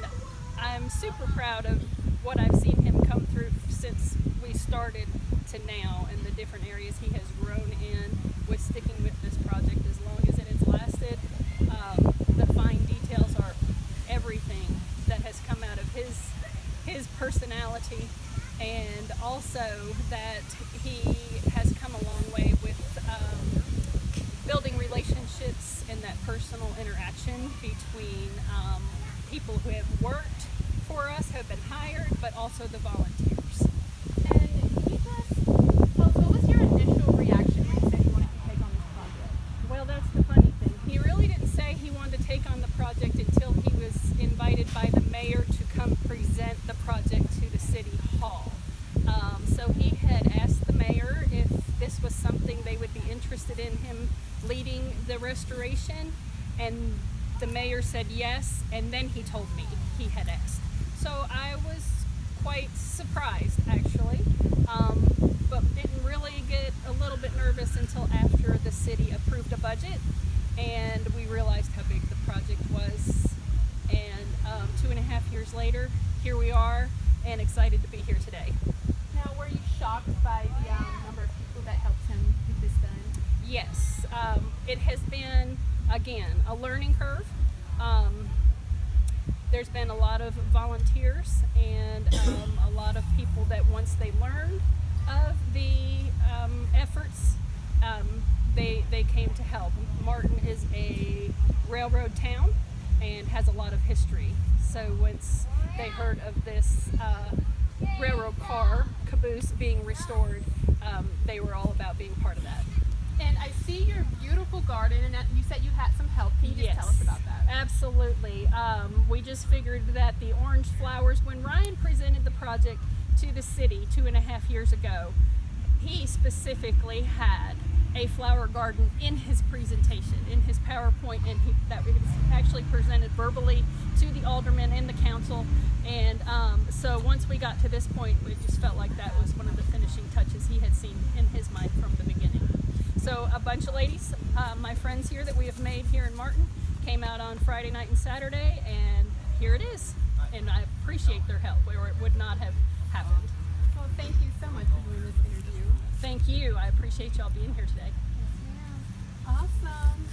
and I'm super proud of what I've seen him come through since we started to now, and the different areas he has grown in with sticking with this project as long as it has lasted. The fine details are everything that has come out of his personality, and also that he has come a long way with building relationships and that personal interaction between people who have worked for us, have been hired, but also the volunteers. And can you just tell us, what was your initial reaction when you said you wanted to take on this project? Well, that's the funny thing. He really didn't say he wanted to take on the project until he was invited by the mayor to come present the project to the city hall. So he had asked the mayor if this was something they would be interested in him leading the restoration, and the mayor said yes, and then he told me he had asked. So I was quite surprised, actually, but didn't really get a little bit nervous until after the city approved a budget and we realized how big the project was. And 2.5 years later, here we are, and excited to be here today. Now, were you shocked by the number of people that helped him get this done? Yes, it has been, again, a learning curve. There's been a lot of volunteers and a lot of people that once they learned of the efforts, they came to help. Martin is a railroad town and has a lot of history. So once they heard of this railroad car, caboose, being restored, they were all about being part of that. And I see your beautiful garden, and you said you had some help. Can you just tell us about that? Absolutely. We just figured that the orange flowers, when Ryan presented the project to the city 2.5 years ago, he specifically had a flower garden in his presentation, in his PowerPoint, and that was actually presented verbally to the aldermen and the council. And so once we got to this point, we just felt like that was one of the finishing touches he had seen in his mind from the beginning. So a bunch of ladies, my friends here that we have made here in Martin, came out on Friday night and Saturday, and here it is. And I appreciate their help, or it would not have happened. Well, thank you so much for doing this interview. Thank you. I appreciate y'all being here today. Yes, ma'am. Awesome.